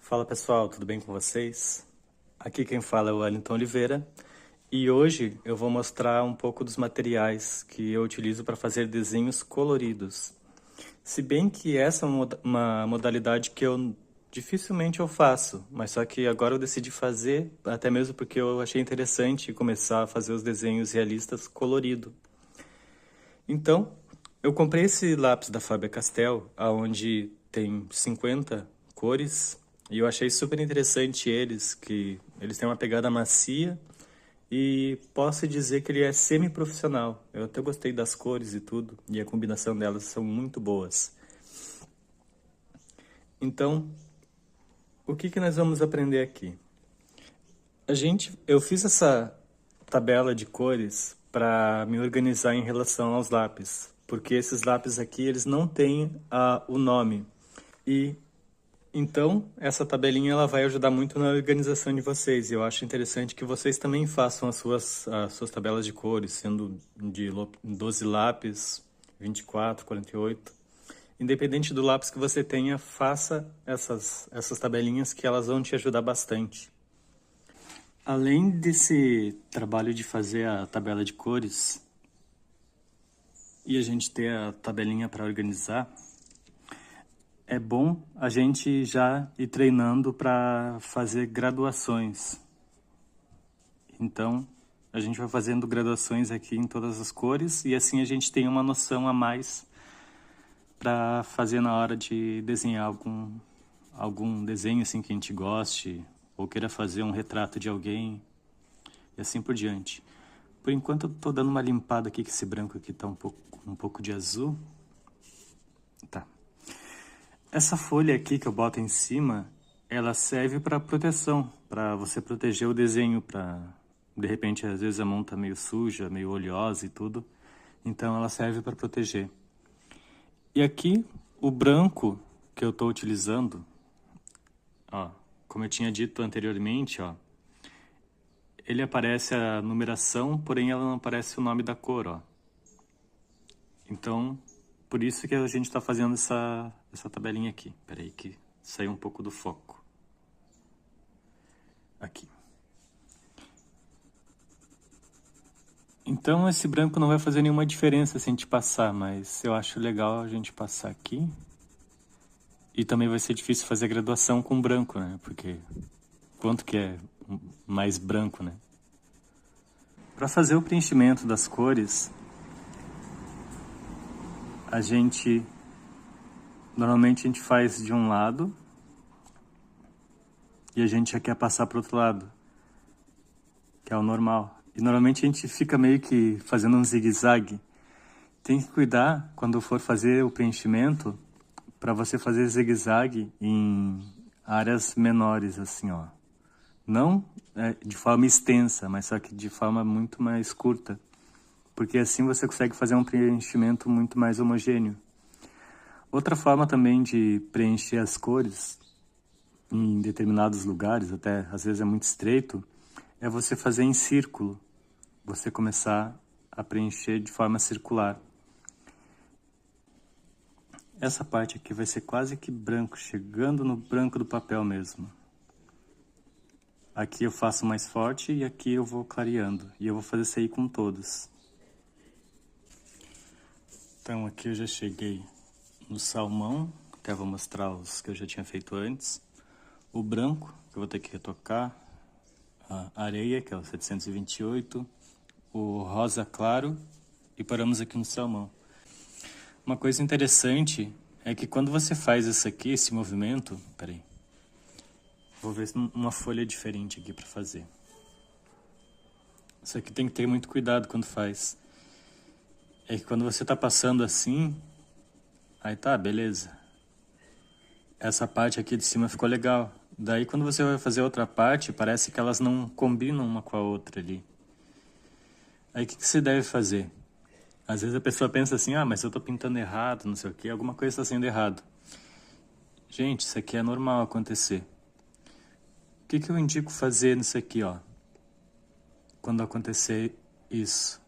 Fala pessoal, tudo bem com vocês? Aqui quem fala é o Wellington Oliveira e hoje eu vou mostrar um pouco dos materiais que eu utilizo para fazer desenhos coloridos. Se bem que essa é uma modalidade que eu dificilmente eu faço, mas só que agora eu decidi fazer, até mesmo porque eu achei interessante começar a fazer os desenhos realistas colorido. Então, eu comprei esse lápis da Faber-Castell, aonde tem 50 cores, e eu achei super interessante eles, que eles têm uma pegada macia e posso dizer que ele é semi-profissional. Eu até gostei das cores e tudo, e a combinação delas são muito boas. Então, o que que nós vamos aprender aqui? Eu fiz essa tabela de cores para me organizar em relação aos lápis, porque esses lápis aqui eles não têm o nome. E então essa tabelinha ela vai ajudar muito na organização de vocês. E eu acho interessante que vocês também façam as suas tabelas de cores, sendo de 12 lápis, 24, 48. Independente do lápis que você tenha, faça essas tabelinhas que elas vão te ajudar bastante. Além desse trabalho de fazer a tabela de cores e a gente ter a tabelinha para organizar, é bom a gente já ir treinando para fazer graduações. Então, a gente vai fazendo graduações aqui em todas as cores e assim a gente tem uma noção a mais para fazer na hora de desenhar algum desenho assim que a gente goste ou queira fazer um retrato de alguém e assim por diante. Por enquanto eu tô dando uma limpada aqui, que esse branco aqui tá um pouco de azul. Tá. Essa folha aqui que eu boto em cima, ela serve para proteção, para você proteger o desenho, para de repente às vezes a mão tá meio suja, meio oleosa e tudo. Então ela serve para proteger. E aqui o branco que eu tô utilizando, ó, como eu tinha dito anteriormente, ó, ele aparece a numeração, porém ela não aparece o nome da cor, ó. Então, por isso que a gente está fazendo essa tabelinha aqui. Peraí que saiu um pouco do foco. Aqui. Então esse branco não vai fazer nenhuma diferença se a gente passar, mas eu acho legal a gente passar aqui. E também vai ser difícil fazer a graduação com branco, né? Porque quanto que é mais branco, né? Para fazer o preenchimento das cores, normalmente a gente faz de um lado e a gente já quer passar para o outro lado, que é o normal. E normalmente a gente fica meio que fazendo um zigue-zague. Tem que cuidar quando for fazer o preenchimento para você fazer zigue-zague em áreas menores, assim, ó. Não de forma extensa, mas só que de forma muito mais curta. Porque assim você consegue fazer um preenchimento muito mais homogêneo. Outra forma também de preencher as cores em determinados lugares, até às vezes é muito estreito, é você fazer em círculo. Você começar a preencher de forma circular. Essa parte aqui vai ser quase que branco, chegando no branco do papel mesmo. Aqui eu faço mais forte e aqui eu vou clareando. E eu vou fazer isso aí com todos. Então aqui eu já cheguei no salmão, até vou mostrar os que eu já tinha feito antes. O branco, que eu vou ter que retocar. A areia, que é o 728. O rosa claro. E paramos aqui no salmão. Uma coisa interessante é que quando você faz isso aqui, esse movimento... Peraí. Vou ver uma folha diferente aqui para fazer. Isso aqui tem que ter muito cuidado quando faz. É que quando você tá passando assim... Aí tá, beleza. Essa parte aqui de cima ficou legal. Daí quando você vai fazer outra parte, parece que elas não combinam uma com a outra ali. Aí o que você deve fazer? Às vezes a pessoa pensa assim, ah, mas eu tô pintando errado, não sei o que, alguma coisa está sendo errado. Gente, isso aqui é normal acontecer. O que eu indico fazer nisso aqui, ó? Quando acontecer isso,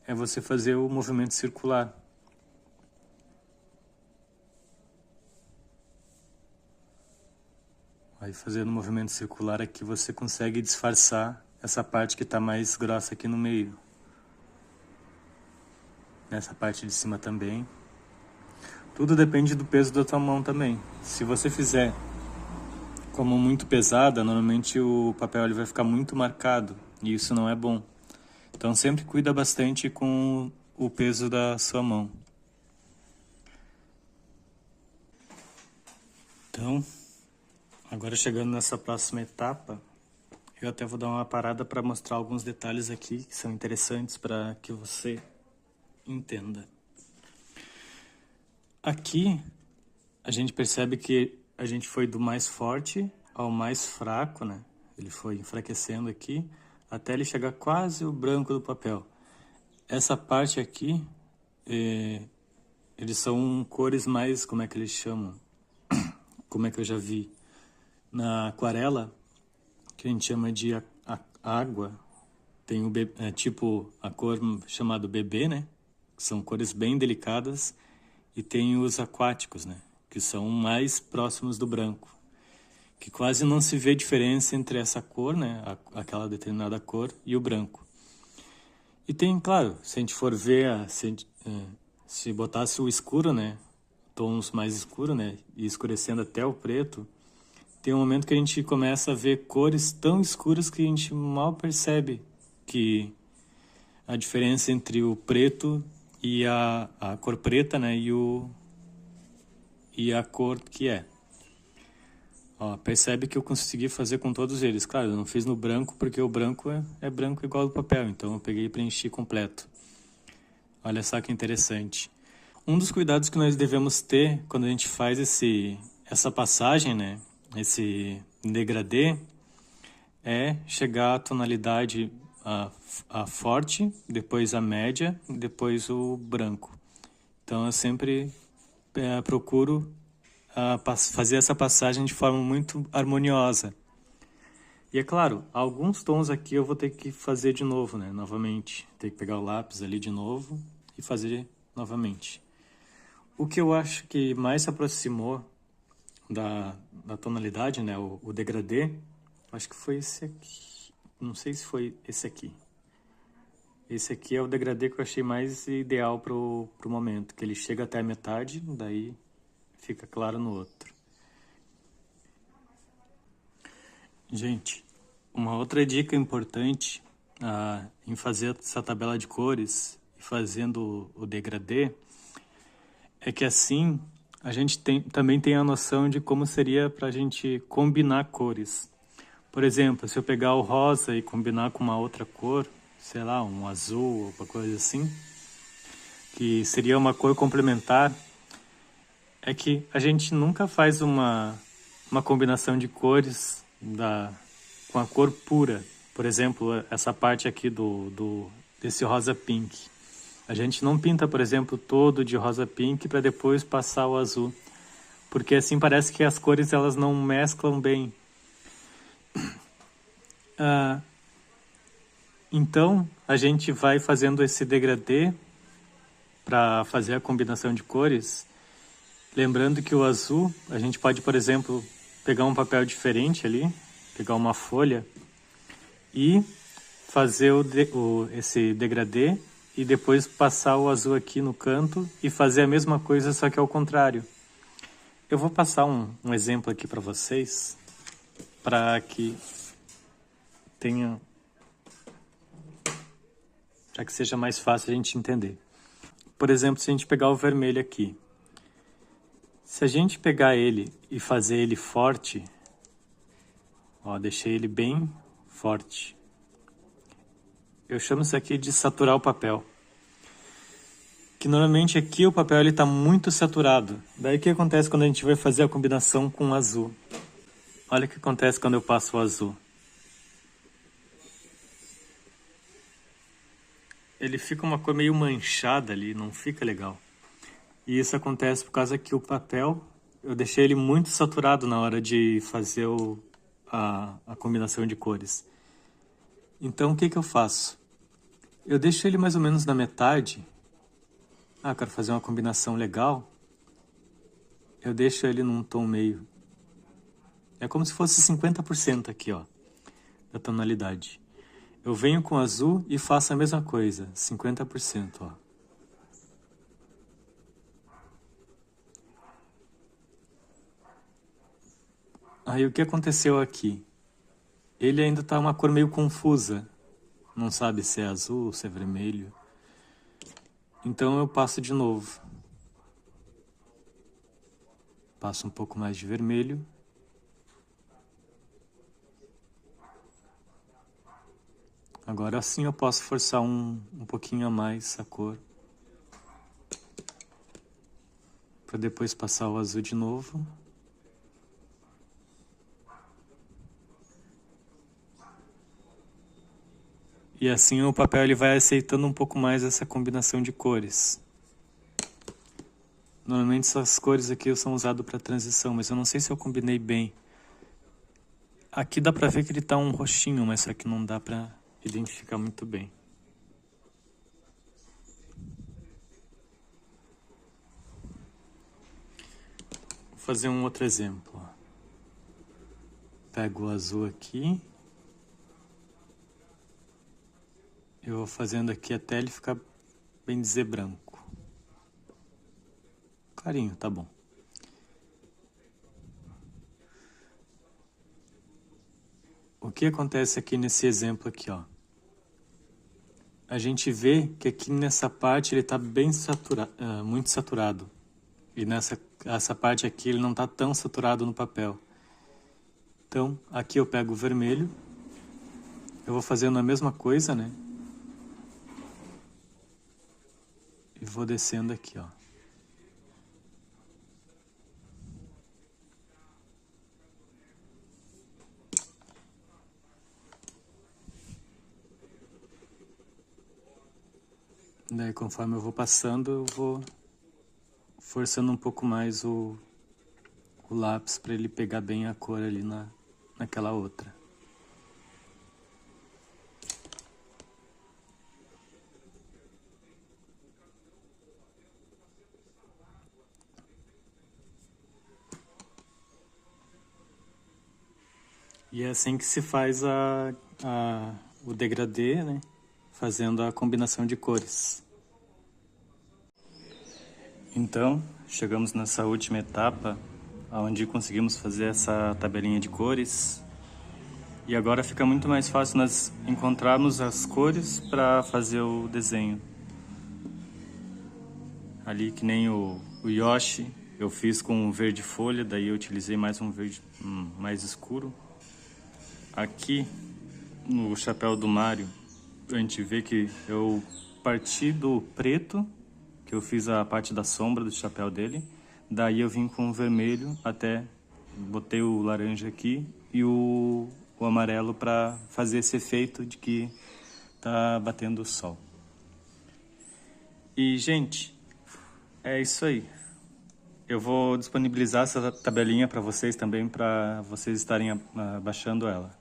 é você fazer o movimento circular. Aí fazendo um movimento circular aqui você consegue disfarçar essa parte que está mais grossa aqui no meio. Nessa parte de cima também. Tudo depende do peso da tua mão também. Se você fizer como muito pesada, normalmente o papel ele vai ficar muito marcado e isso não é bom. Então sempre cuida bastante com o peso da sua mão. Então, agora chegando nessa próxima etapa, eu até vou dar uma parada para mostrar alguns detalhes aqui que são interessantes para que você entenda. Aqui a gente percebe que a gente foi do mais forte ao mais fraco, né? Ele foi enfraquecendo aqui até ele chegar quase o branco do papel. Essa parte aqui, eles são cores mais, como é que eles chamam? Como é que eu já vi? Na aquarela, que a gente chama de água, tem o tipo a cor chamada bebê, né? Que são cores bem delicadas, e tem os aquáticos, né? Que são mais próximos do branco, que quase não se vê diferença entre essa cor, né? Aquela determinada cor e o branco. E tem, claro, se a gente for ver, se botasse o escuro, né? Tons mais escuros, né? E escurecendo até o preto, tem um momento que a gente começa a ver cores tão escuras que a gente mal percebe que a diferença entre o preto e a cor preta, né? E a cor que é. Ó, percebe que eu consegui fazer com todos eles. Claro, eu não fiz no branco porque o branco é branco igual ao do papel, então eu peguei e preenchi completo. Olha só que interessante. Um dos cuidados que nós devemos ter quando a gente faz essa passagem, né, esse degradê, é chegar à tonalidade a forte, depois a média, depois o branco. Então eu sempre procuro fazer essa passagem de forma muito harmoniosa. E é claro, alguns tons aqui eu vou ter que fazer de novo, né, novamente. Ter que pegar o lápis ali de novo e fazer novamente. O que eu acho que mais se aproximou da tonalidade, né, o degradê, acho que foi esse aqui. Não sei se foi esse aqui. Esse aqui é o degradê que eu achei mais ideal pro momento, que ele chega até a metade, daí fica claro no outro. Gente, uma outra dica importante em fazer essa tabela de cores e fazendo o degradê é que assim a gente também tem a noção de como seria para a gente combinar cores. Por exemplo, se eu pegar o rosa e combinar com uma outra cor, sei lá, um azul ou uma coisa assim, que seria uma cor complementar, é que a gente nunca faz uma combinação de cores com a cor pura. Por exemplo, essa parte aqui desse rosa pink. A gente não pinta, por exemplo, todo de rosa pink para depois passar o azul, porque assim parece que as cores elas não mesclam bem. Então, a gente vai fazendo esse degradê para fazer a combinação de cores. Lembrando que o azul, a gente pode, por exemplo, pegar um papel diferente ali, pegar uma folha e fazer esse degradê e depois passar o azul aqui no canto e fazer a mesma coisa, só que ao contrário. Eu vou passar um exemplo aqui para vocês, para que seja mais fácil a gente entender. Por exemplo, se a gente pegar o vermelho aqui, se a gente pegar ele e fazer ele forte, ó, deixei ele bem forte. Eu chamo isso aqui de saturar o papel. Que normalmente aqui o papel está muito saturado. Daí o que acontece quando a gente vai fazer a combinação com o azul? Olha o que acontece quando eu passo o azul. Ele fica uma cor meio manchada ali, não fica legal. E isso acontece por causa que o papel, eu deixei ele muito saturado na hora de fazer a combinação de cores. Então o que eu faço? Eu deixo ele mais ou menos na metade. Eu quero fazer uma combinação legal. Eu deixo ele num tom meio É como se fosse 50% aqui, ó, da tonalidade. Eu venho com azul e faço a mesma coisa, 50%, ó. Aí o que aconteceu aqui? Ele ainda tá uma cor meio confusa. Não sabe se é azul ou se é vermelho. Então eu passo de novo. Passo um pouco mais de vermelho. Agora sim eu posso forçar um pouquinho a mais a cor. Para depois passar o azul de novo. E assim o papel ele vai aceitando um pouco mais essa combinação de cores. Normalmente essas cores aqui são usadas para transição, mas eu não sei se eu combinei bem. Aqui dá pra ver que ele tá um roxinho, mas só que não dá pra identificar muito bem. Vou fazer um outro exemplo. Pego o azul aqui. Eu vou fazendo aqui até ele ficar, bem dizer, branco. Clarinho, tá bom. O que acontece aqui nesse exemplo aqui, ó? A gente vê que aqui nessa parte ele tá bem saturado, muito saturado. E essa parte aqui ele não tá tão saturado no papel. Então, aqui eu pego o vermelho. Eu vou fazendo a mesma coisa, né? E vou descendo aqui, ó. Daí, conforme eu vou passando, eu vou forçando um pouco mais o lápis para ele pegar bem a cor ali naquela outra. E é assim que se faz o degradê, né? Fazendo a combinação de cores. Então, chegamos nessa última etapa, onde conseguimos fazer essa tabelinha de cores. E agora fica muito mais fácil nós encontrarmos as cores para fazer o desenho. Ali, que nem o Yoshi, eu fiz com verde folha, daí eu utilizei mais um verde mais escuro. Aqui, no chapéu do Mario, a gente vê que eu parti do preto, que eu fiz a parte da sombra do chapéu dele. Daí eu vim com o vermelho até botei o laranja aqui e o amarelo para fazer esse efeito de que tá batendo o sol. E, gente, é isso aí. Eu vou disponibilizar essa tabelinha para vocês também, para vocês estarem baixando ela.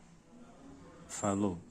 Falou!